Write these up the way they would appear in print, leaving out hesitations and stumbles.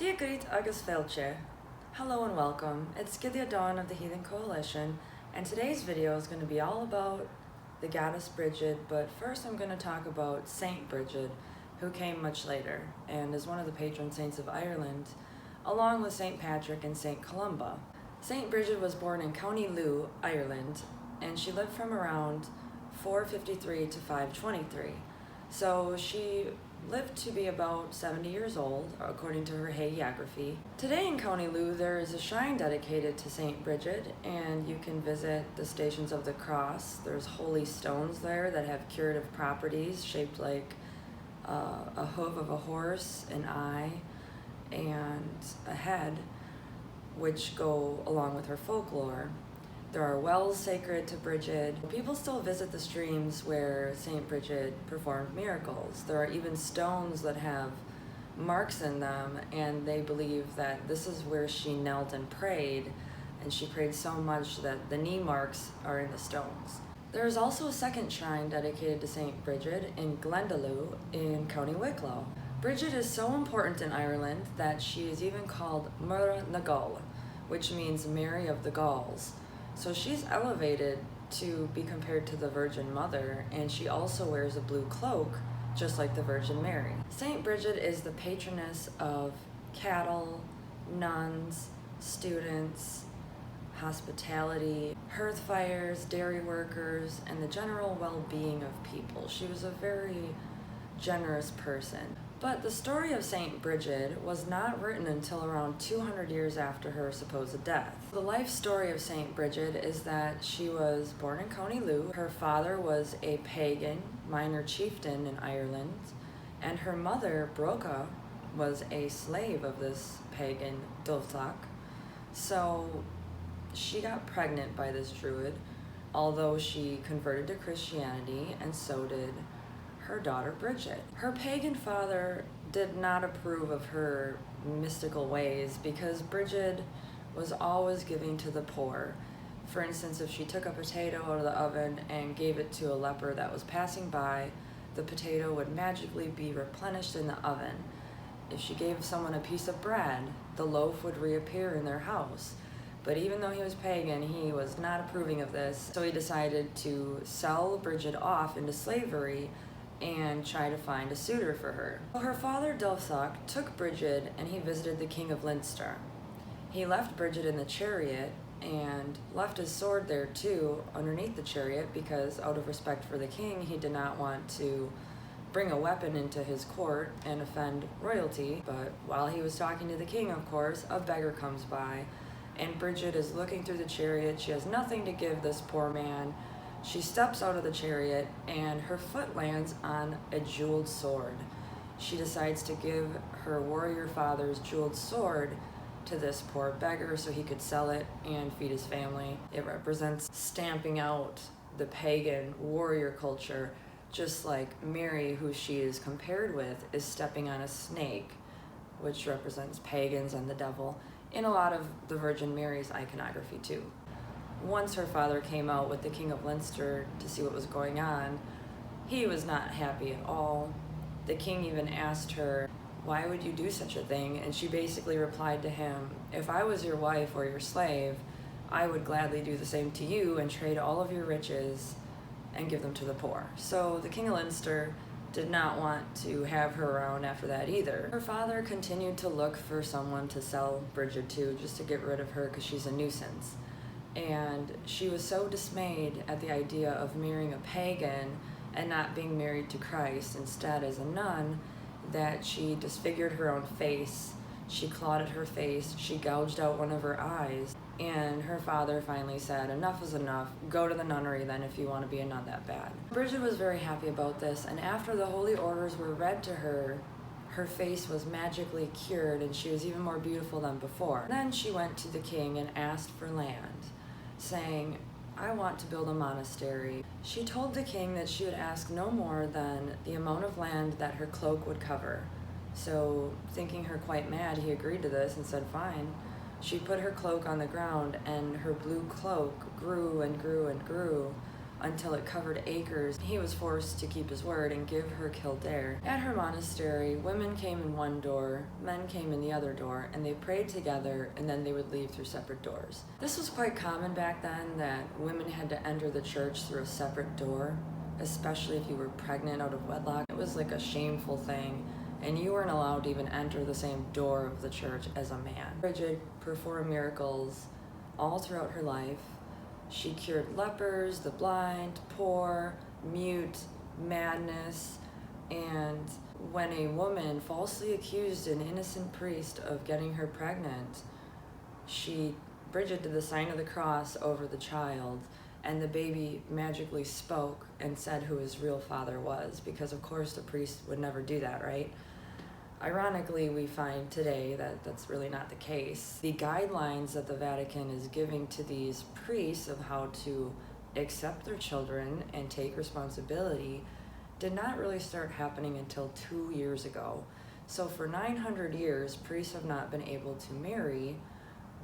Diagrit agus Felche. Hello and welcome. It's Gideon Dawn of the Heathen Coalition, and today's video is going to be all about the goddess Brigid, but first I'm going to talk about Saint Brigid, who came much later and is one of the patron saints of Ireland, along with Saint Patrick and Saint Columba. Saint Brigid was born in County Lugh, Ireland, and she lived from around 453 to 523. So she lived to be about 70 years old, according to her hagiography. Today in County Lugh, there is a shrine dedicated to Saint Brigid, and you can visit the Stations of the Cross. There's holy stones there that have curative properties, shaped like a hoof of a horse, an eye, and a head, which go along with her folklore. There are wells sacred to Brigid. People still visit the streams where Saint Brigid performed miracles. There are even stones that have marks in them, and they believe that this is where she knelt and prayed, and she prayed so much that the knee marks are in the stones. There is also a second shrine dedicated to Saint Brigid in Glendalough in County Wicklow. Brigid is so important in Ireland that she is even called Mura na Gael, which means Mary of the Gauls. So she's elevated to be compared to the Virgin Mother, and she also wears a blue cloak, just like the Virgin Mary. Saint Brigid is the patroness of cattle, nuns, students, hospitality, hearth fires, dairy workers, and the general well-being of people. She was a very generous person. But the story of Saint Brigid was not written until around 200 years after her supposed death. The life story of Saint Brigid is that she was born in County Lugh. Her father was a pagan minor chieftain in Ireland, and her mother, Brocha, was a slave of this pagan Dulfach. So she got pregnant by this druid, although she converted to Christianity, and so did her daughter Brigid. Her pagan father did not approve of her mystical ways because Brigid was always giving to the poor. For instance, if she took a potato out of the oven and gave it to a leper that was passing by, the potato would magically be replenished in the oven. If she gave someone a piece of bread, the loaf would reappear in their house. But even though he was pagan, he was not approving of this, so he decided to sell Brigid off into slavery and try to find a suitor for her. So her father, Dulfach, took Brigid and he visited the king of Leinster. He left Brigid in the chariot and left his sword there too, underneath the chariot, because out of respect for the king, he did not want to bring a weapon into his court and offend royalty. But while he was talking to the king, of course, a beggar comes by, and Brigid is looking through the chariot. She has nothing to give this poor man. She steps out of the chariot and her foot lands on a jeweled sword. She decides to give her warrior father's jeweled sword to this poor beggar so he could sell it and feed his family. It represents stamping out the pagan warrior culture, just like Mary, who she is compared with, is stepping on a snake, which represents pagans and the devil, in a lot of the Virgin Mary's iconography too. Once her father came out with the King of Leinster to see what was going on, he was not happy at all. The king even asked her, "Why would you do such a thing?" And she basically replied to him, "If I was your wife or your slave, I would gladly do the same to you and trade all of your riches and give them to the poor." So the King of Leinster did not want to have her around after that either. Her father continued to look for someone to sell Brigid to, just to get rid of her because she's a nuisance. And she was so dismayed at the idea of marrying a pagan and not being married to Christ instead as a nun, that she disfigured her own face, she clawed at her face, she gouged out one of her eyes, and her father finally said, "Enough is enough, go to the nunnery then if you want to be a nun that bad." Brigid was very happy about this, and after the holy orders were read to her, her face was magically cured and she was even more beautiful than before. Then she went to the king and asked for land, saying, "I want to build a monastery." She told the king that she would ask no more than the amount of land that her cloak would cover. So, thinking her quite mad, he agreed to this and said fine. She put her cloak on the ground, and her blue cloak grew and grew and grew until it covered acres. He was forced to keep his word and give her Kildare. At her monastery, women came in one door, men came in the other door, and they prayed together, and then they would leave through separate doors. This was quite common back then, that women had to enter the church through a separate door, especially if you were pregnant out of wedlock. It was like a shameful thing, and you weren't allowed to even enter the same door of the church as a man. Brigid performed miracles all throughout her life. She cured lepers, the blind, poor, mute, madness, and when a woman falsely accused an innocent priest of getting her pregnant, Brigid did the sign of the cross over the child, and the baby magically spoke and said who his real father was, because of course the priest would never do that, right? Ironically, we find today that that's really not the case. The guidelines that the Vatican is giving to these priests of how to accept their children and take responsibility did not really start happening until 2 years ago. So for 900 years, priests have not been able to marry,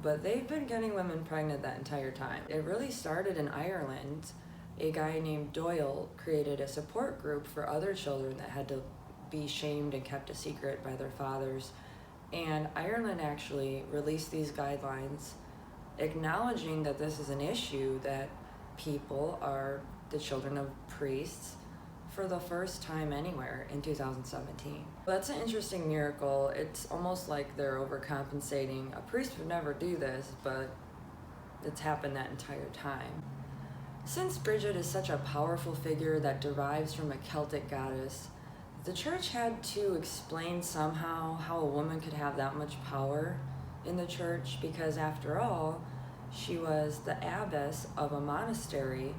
but they've been getting women pregnant that entire time. It really started in Ireland. A guy named Doyle created a support group for other children that had to be shamed and kept a secret by their fathers. And Ireland actually released these guidelines acknowledging that this is an issue, that people are the children of priests for the first time anywhere in 2017. That's an interesting miracle. It's almost like they're overcompensating. A priest would never do this, but it's happened that entire time. Since Brigid is such a powerful figure that derives from a Celtic goddess, the church had to explain somehow how a woman could have that much power in the church, because after all, she was the abbess of a monastery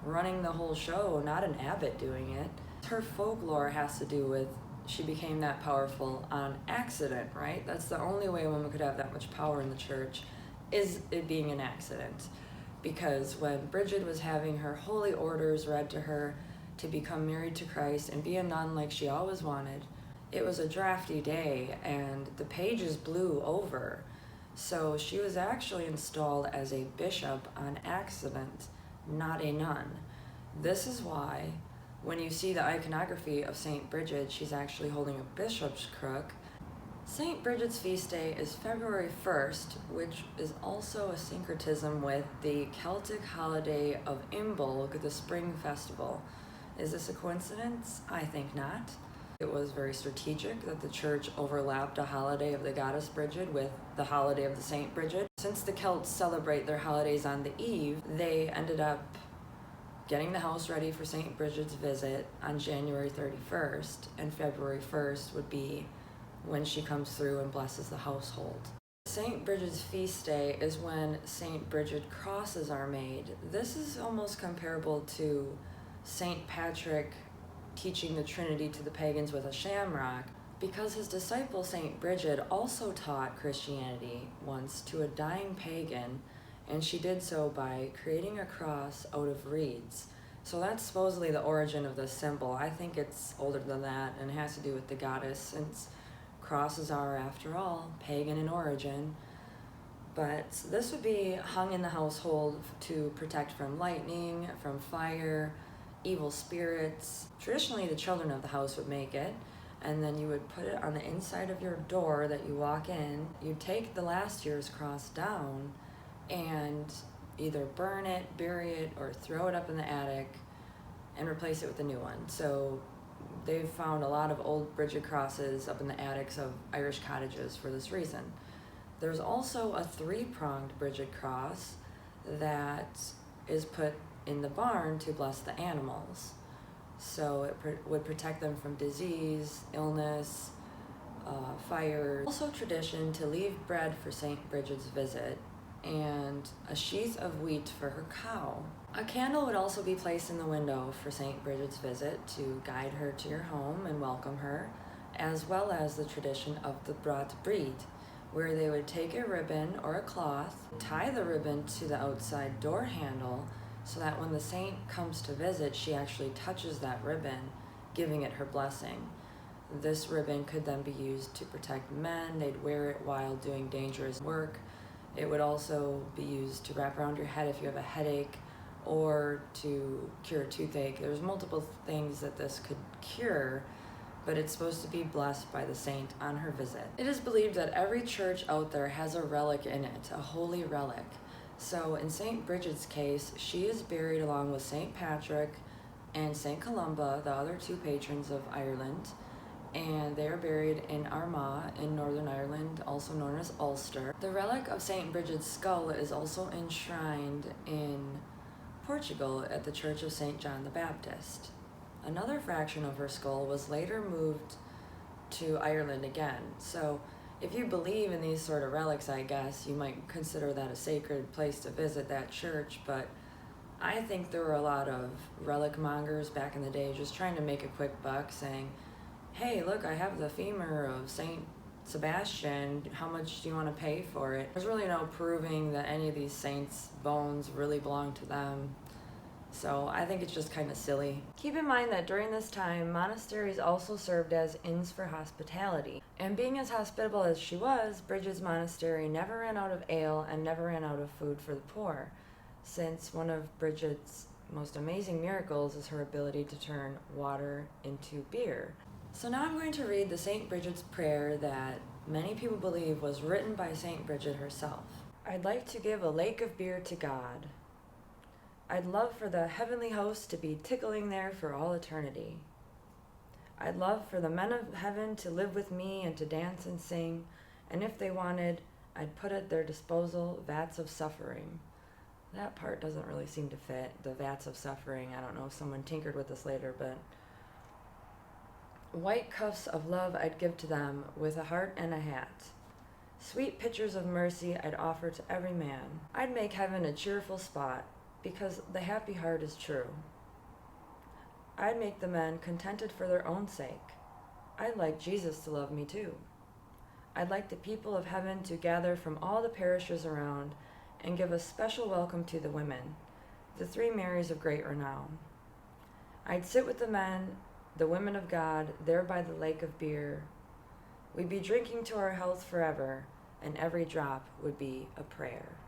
running the whole show, not an abbot doing it. Her folklore has to do with she became that powerful on accident, right? That's the only way a woman could have that much power in the church, is it being an accident. Because when Brigid was having her holy orders read to her to become married to Christ and be a nun like she always wanted, it was a drafty day and the pages blew over. So she was actually installed as a bishop on accident, not a nun. This is why when you see the iconography of Saint Brigid, she's actually holding a bishop's crook. Saint Brigid's feast day is February 1st, which is also a syncretism with the Celtic holiday of Imbolc, the spring festival. Is this a coincidence? I think not. It was very strategic that the church overlapped a holiday of the goddess Brigid with the holiday of the Saint Brigid. Since the Celts celebrate their holidays on the eve, they ended up getting the house ready for Saint Brigid's visit on January 31st, and February 1st would be when she comes through and blesses the household. Saint Brigid's feast day is when Saint Brigid crosses are made. This is almost comparable to Saint Patrick teaching the Trinity to the pagans with a shamrock, because his disciple Saint Brigid also taught Christianity once to a dying pagan, and she did so by creating a cross out of reeds. So that's supposedly the origin of this symbol. I think it's older than that, and it has to do with the goddess, since crosses are, after all, pagan in origin. But this would be hung in the household to protect from lightning, from fire, evil spirits. Traditionally, the children of the house would make it, and then you would put it on the inside of your door that you walk in. You'd take the last year's cross down and either burn it, bury it, or throw it up in the attic and replace it with a new one. So they've found a lot of old Brigid crosses up in the attics of Irish cottages for this reason. There's also a 3-pronged Brigid cross that is put in the barn to bless the animals. So it would protect them from disease, illness, fire. Also tradition to leave bread for Saint Brigid's visit and a sheath of wheat for her cow. A candle would also be placed in the window for Saint Brigid's visit to guide her to your home and welcome her, as well as the tradition of the Brat Bride, where they would take a ribbon or a cloth, tie the ribbon to the outside door handle, so that when the saint comes to visit, she actually touches that ribbon, giving it her blessing. This ribbon could then be used to protect men. They'd wear it while doing dangerous work. It would also be used to wrap around your head if you have a headache or to cure toothache. There's multiple things that this could cure, but it's supposed to be blessed by the saint on her visit. It is believed that every church out there has a relic in it, a holy relic. So in St. Brigid's case, she is buried along with St. Patrick and St. Columba, the other two patrons of Ireland, and they are buried in Armagh in Northern Ireland, also known as Ulster. The relic of St. Brigid's skull is also enshrined in Portugal at the Church of St. John the Baptist. Another fraction of her skull was later moved to Ireland again. So if you believe in these sort of relics, I guess, you might consider that a sacred place to visit, that church, but I think there were a lot of relic mongers back in the day just trying to make a quick buck, saying, hey, look, I have the femur of St. Sebastian, how much do you want to pay for it? There's really no proving that any of these saints' bones really belong to them. So I think it's just kind of silly. Keep in mind that during this time, monasteries also served as inns for hospitality. And being as hospitable as she was, Brigid's monastery never ran out of ale and never ran out of food for the poor, since one of Brigid's most amazing miracles is her ability to turn water into beer. So now I'm going to read the St. Brigid's Prayer that many people believe was written by St. Brigid herself. I'd like to give a lake of beer to God. I'd love for the heavenly host to be tickling there for all eternity. I'd love for the men of heaven to live with me and to dance and sing, and if they wanted, I'd put at their disposal vats of suffering. That part doesn't really seem to fit, the vats of suffering. I don't know if someone tinkered with this later, but white cuffs of love I'd give to them with a heart and a hat. Sweet pitchers of mercy I'd offer to every man. I'd make heaven a cheerful spot, because the happy heart is true. I'd make the men contented for their own sake. I'd like Jesus to love me too. I'd like the people of heaven to gather from all the parishes around and give a special welcome to the women, the three Marys of great renown. I'd sit with the men, the women of God, there by the lake of beer. We'd be drinking to our health forever, and every drop would be a prayer.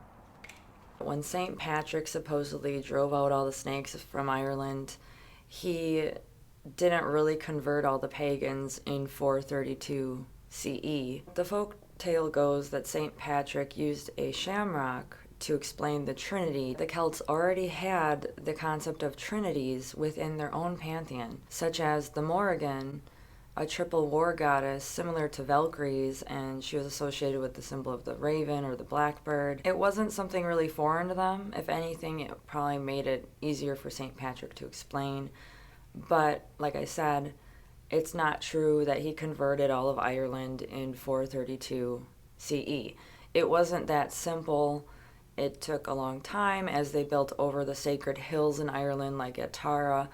When St. Patrick supposedly drove out all the snakes from Ireland, he didn't really convert all the pagans in 432 CE. The folk tale goes that St. Patrick used a shamrock to explain the Trinity. The Celts already had the concept of trinities within their own pantheon, such as the Morrigan, a triple war goddess similar to Valkyries, and she was associated with the symbol of the raven or the blackbird. It wasn't something really foreign to them. If anything, it probably made it easier for St. Patrick to explain. But like I said, it's not true that he converted all of Ireland in 432 CE. It wasn't that simple. It took a long time as they built over the sacred hills in Ireland, like at Tara,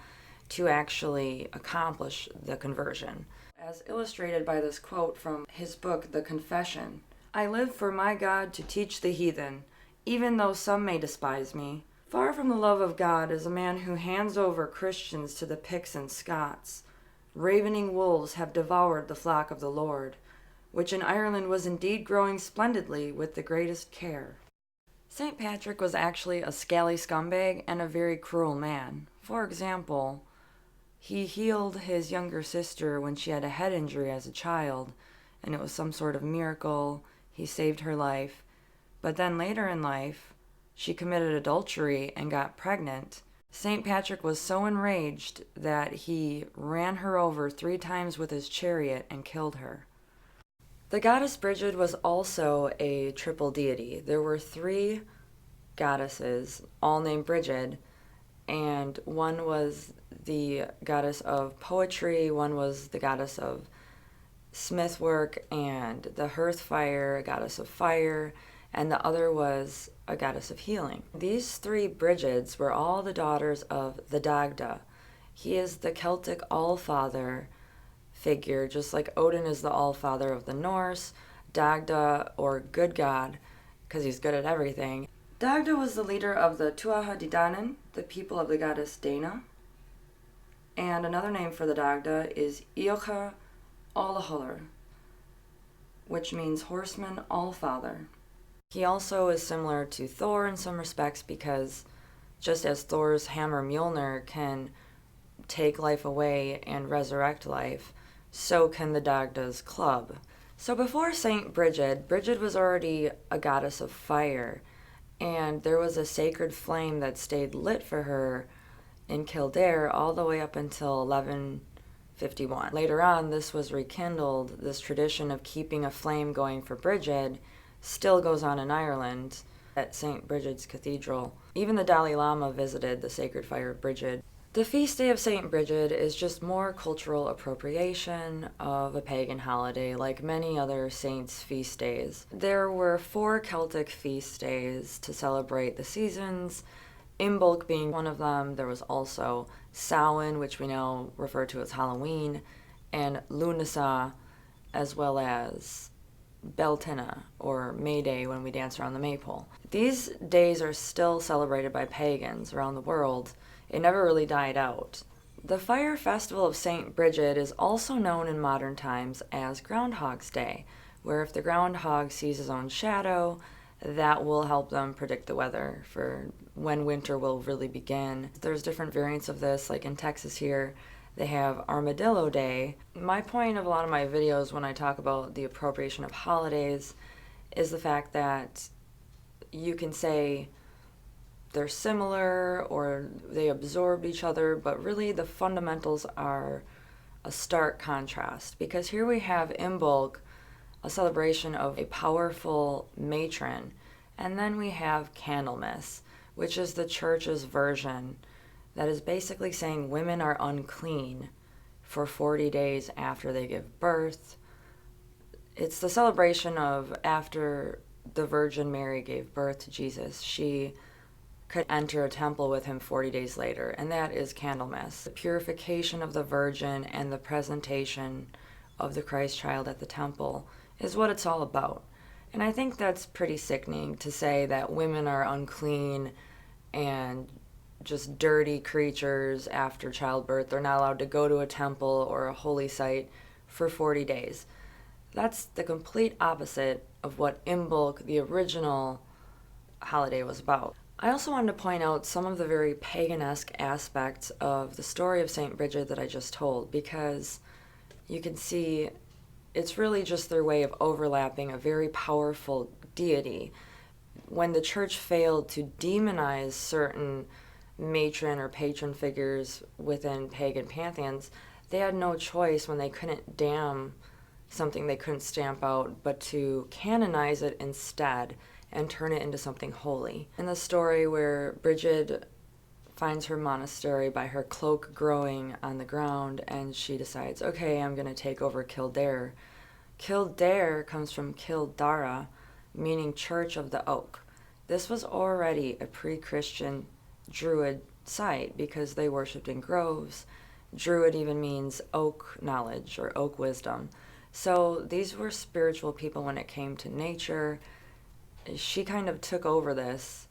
to actually accomplish the conversion. As illustrated by this quote from his book, The Confession, I live for my God to teach the heathen, even though some may despise me. Far from the love of God is a man who hands over Christians to the Picts and Scots. Ravening wolves have devoured the flock of the Lord, which in Ireland was indeed growing splendidly with the greatest care. St. Patrick was actually a scally scumbag and a very cruel man. For example, he healed his younger sister when she had a head injury as a child, and it was some sort of miracle. He saved her life. But then later in life, she committed adultery and got pregnant. St. Patrick was so enraged that he ran her over 3 times with his chariot and killed her. The goddess Brigid was also a triple deity. There were 3 goddesses, all named Brigid, and one was the goddess of poetry, one was the goddess of smithwork and the hearth fire, a goddess of fire, and the other was a goddess of healing. These 3 Brigids were all the daughters of the Dagda. He is the Celtic all-father figure, just like Odin is the all-father of the Norse, Dagda, or good god, because he's good at everything. Dagda was the leader of the Tuatha De Danann, the people of the goddess Dana, and another name for the Dagda is Eocha Allahuller, which means horseman all-father. He also is similar to Thor in some respects because Just as Thor's hammer Mjolnir can take life away and resurrect life, so can the Dagda's club. So before Saint Brigid, Brigid was already a goddess of fire, and there was a sacred flame that stayed lit for her in Kildare all the way up until 1151. Later on, this was rekindled. This tradition of keeping a flame going for Brigid still goes on in Ireland at St. Brigid's Cathedral. Even the Dalai Lama visited the sacred fire of Brigid. The feast day of St. Brigid is just more cultural appropriation of a pagan holiday, like many other saints' feast days. There were 4 Celtic feast days to celebrate the seasons, Imbolc being one of them. There was also Samhain, which we now refer to as Halloween, and Lunasa, as well as Beltina, or May Day, when we dance around the maypole. These days are still celebrated by pagans around the world. It never really died out. The fire festival of St. Brigid is also known in modern times as Groundhog's Day, where if the groundhog sees his own shadow, that will help them predict the weather for when winter will really begin. There's different variants of this, like in Texas here, they have Armadillo Day. My point of a lot of my videos when I talk about the appropriation of holidays is the fact that you can say they're similar or they absorbed each other, but really the fundamentals are a stark contrast. Because here we have Imbolc, a celebration of a powerful matron, and then we have Candlemas, which is the church's version that is basically saying women are unclean for 40 days after they give birth. It's the celebration of after the Virgin Mary gave birth to Jesus, she could enter a temple with him 40 days later, and that is Candlemas. The purification of the Virgin and the presentation of the Christ child at the temple is what it's all about. And I think that's pretty sickening to say that women are unclean and just dirty creatures after childbirth. They're not allowed to go to a temple or a holy site for 40 days. That's the complete opposite of what Imbolc, the original holiday, was about. I also wanted to point out some of the very pagan-esque aspects of the story of St. Brigid that I just told, because you can see it's really just their way of overlapping a very powerful deity. When the church failed to demonize certain matron or patron figures within pagan pantheons, they had no choice when they couldn't damn something they couldn't stamp out, but to canonize it instead and turn it into something holy. In the story where Brigid finds her monastery by her cloak growing on the ground, and she decides, okay, I'm going to take over Kildare. Kildare comes from Kildara, meaning Church of the Oak. This was already a pre-Christian Druid site because they worshipped in groves. Druid even means oak knowledge or oak wisdom. So these were spiritual people when it came to nature. She kind of took over this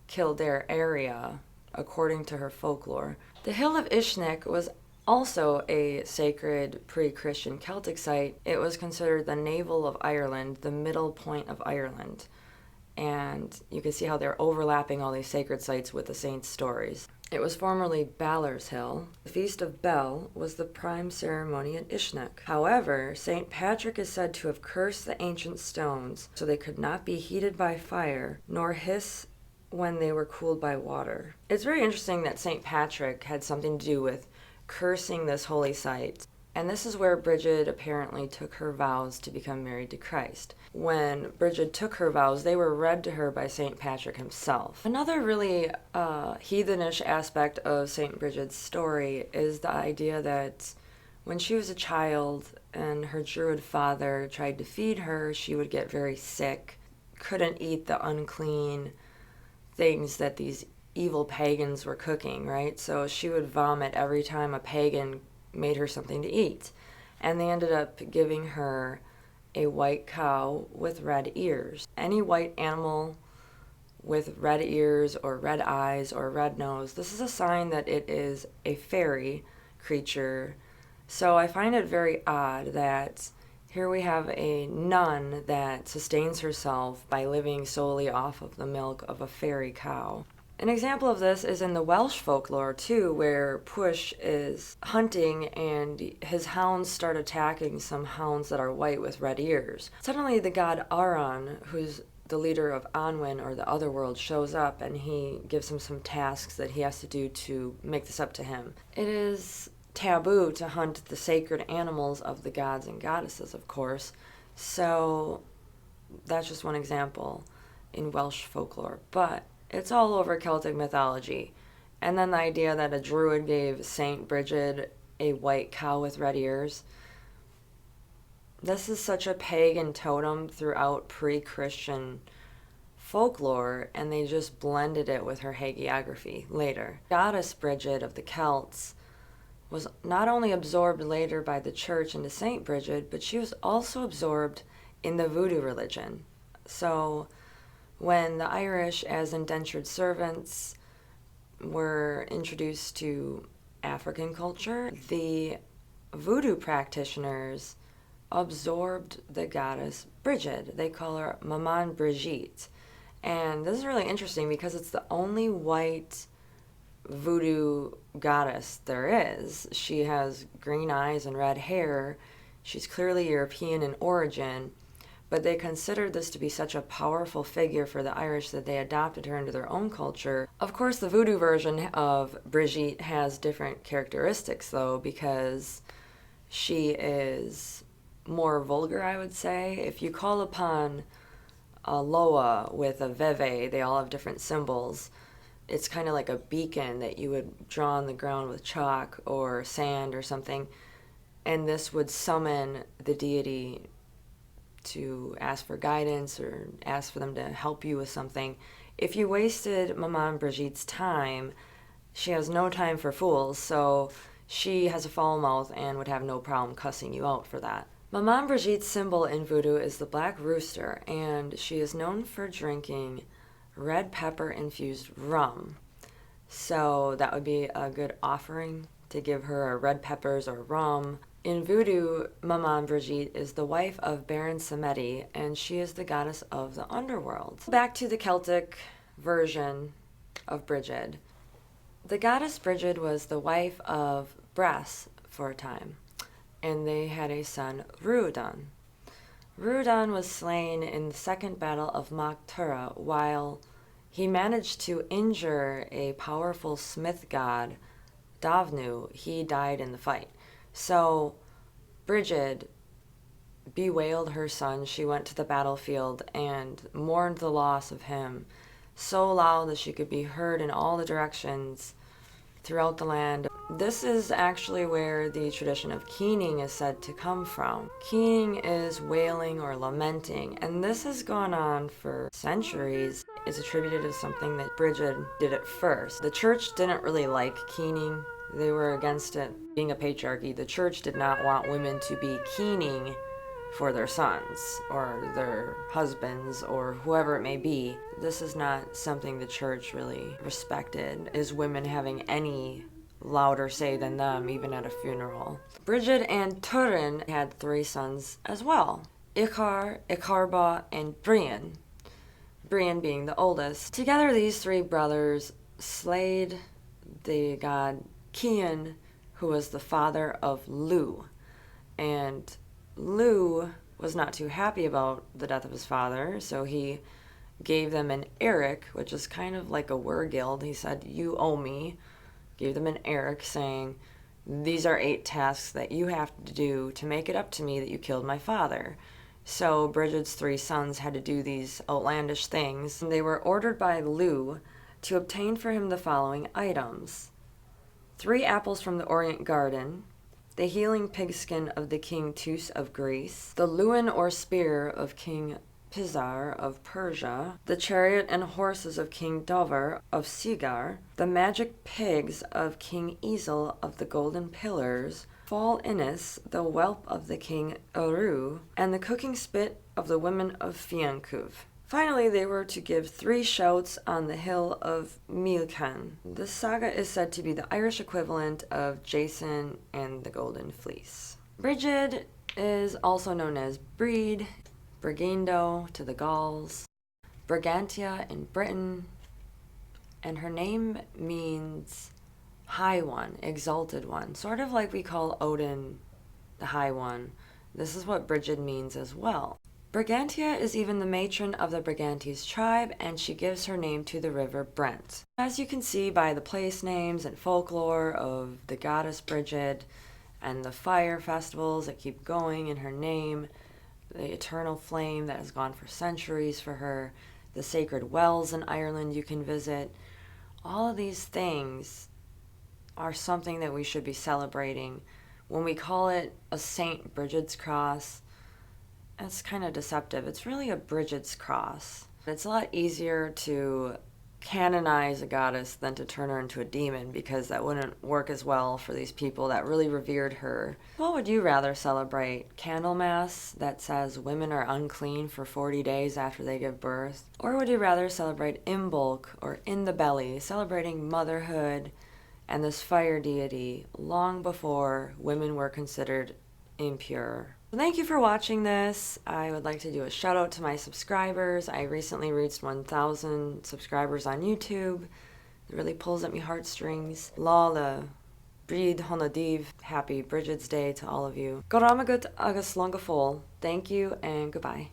Kildare area according to her folklore. The Hill of Uisneach was also a sacred pre-Christian Celtic site. It was considered the navel of Ireland, the middle point of Ireland. And you can see how they're overlapping all these sacred sites with the saints' stories. It was formerly Balor's Hill. The Feast of Bel was the prime ceremony at Uisneach. However, St. Patrick is said to have cursed the ancient stones so they could not be heated by fire, nor hiss when they were cooled by water. It's very interesting that St. Patrick had something to do with cursing this holy site. And this is where Brigid apparently took her vows to become married to Christ. When Brigid took her vows, they were read to her by St. Patrick himself. Another really heathenish aspect of St. Brigid's story is the idea that when she was a child and her Druid father tried to feed her, she would get very sick, couldn't eat the unclean things that these evil pagans were cooking, right? So she would vomit every time a pagan made her something to eat. And they ended up giving her a white cow with red ears. Any white animal with red ears or red eyes or red nose, this is a sign that it is a fairy creature. So I find it very odd that here we have a nun that sustains herself by living solely off of the milk of a fairy cow. An example of this is in the Welsh folklore too, where Push is hunting and his hounds start attacking some hounds that are white with red ears. Suddenly the god Aran, who's the leader of Anwen or the otherworld, shows up and he gives him some tasks that he has to do to make this up to him. It is taboo to hunt the sacred animals of the gods and goddesses, of course, so that's just one example in Welsh folklore, but it's all over Celtic mythology. And then the idea that a druid gave Saint Brigid a white cow with red ears. This is such a pagan totem throughout pre-Christian folklore, and they just blended it with her hagiography later. Goddess Brigid of the Celts was not only absorbed later by the church into Saint Brigid, but she was also absorbed in the Voodoo religion. So when the Irish, as indentured servants, were introduced to African culture, the Voodoo practitioners absorbed the goddess Brigid. They call her Maman Brigitte. And this is really interesting because it's the only white Voodoo goddess there is. She has green eyes and red hair. She's clearly European in origin. But they considered this to be such a powerful figure for the Irish that they adopted her into their own culture. Of course, the Voodoo version of Brigitte has different characteristics, though, because she is more vulgar, I would say. If you call upon a Loa with a Veve, they all have different symbols. It's kind of like a beacon that you would draw on the ground with chalk or sand or something, and this would summon the deity to ask for guidance or ask for them to help you with something. If you wasted Maman Brigitte's time, she has no time for fools, so she has a foul mouth and would have no problem cussing you out for that. Maman Brigitte's symbol in Voodoo is the black rooster, and she is known for drinking red pepper infused rum. So that would be a good offering to give her red peppers or rum. In Voodoo, Maman Brigitte is the wife of Baron Samedi, and she is the goddess of the underworld. Back to the Celtic version of Brigid. The goddess Brigid was the wife of Bras for a time, and they had a son, Ruadan. Ruadan was slain in the Second Battle of Mac Tura while he managed to injure a powerful smith god, Davnu. He died in the fight. So Brigid bewailed her son. She went to the battlefield and mourned the loss of him so loud that she could be heard in all the directions throughout the land. This is actually where the tradition of keening is said to come from. Keening is wailing or lamenting, and this has gone on for centuries. It's attributed to something that Brigid did at first. The church didn't really like keening. They were against it being a patriarchy. The church did not want women to be keening for their sons or their husbands or whoever it may be. This is not something the church really respected, is women having any louder say than them, even at a funeral. Brigid and Turin had 3 sons as well: Ichar, Icharba, and Brian. Brian being the oldest. Together, these 3 brothers slayed the god Cian, who was the father of Lugh. And Lugh was not too happy about the death of his father, so he gave them an eric, which is kind of like a wergild. He said, "You owe me." Gave them an eric saying, "These are 8 tasks that you have to do to make it up to me that you killed my father." So Brigid's 3 sons had to do these outlandish things. They were ordered by Lugh to obtain for him the following items: 3 apples from the Orient Garden, the healing pigskin of the King Tus of Greece, the luan or spear of King Pizar of Persia, the chariot and horses of King Dover of Sigar, the magic pigs of King Easel of the Golden Pillars, Fall Innis, the whelp of the King Eru, and the cooking spit of the women of Fiancuv. Finally, they were to give 3 shouts on the hill of Milcan. This saga is said to be the Irish equivalent of Jason and the Golden Fleece. Brigid is also known as Breed, Brigindo to the Gauls, Brigantia in Britain, and her name means High One, Exalted One, sort of like we call Odin the High One. This is what Brigid means as well. Brigantia is even the matron of the Brigantes tribe, and she gives her name to the river Brent. As you can see by the place names and folklore of the goddess Brigid, and the fire festivals that keep going in her name, the eternal flame that has gone for centuries for her, the sacred wells in Ireland you can visit, all of these things are something that we should be celebrating. When we call it a Saint Brigid's Cross, it's kind of deceptive. It's really a Brigid's Cross. It's a lot easier to canonize a goddess than to turn her into a demon, because that wouldn't work as well for these people that really revered her. What would you rather celebrate? Candlemas that says women are unclean for 40 days after they give birth? Or would you rather celebrate Imbolc, or in the belly, celebrating motherhood and this fire deity long before women were considered impure? Thank you for watching this. I would like to do a shout out to my subscribers. I recently reached 1,000 subscribers on YouTube. It really pulls at me heartstrings. Lála, Bríd Honadiv, happy Brigid's Day to all of you. Goramagut agus Longafol. Thank you and goodbye.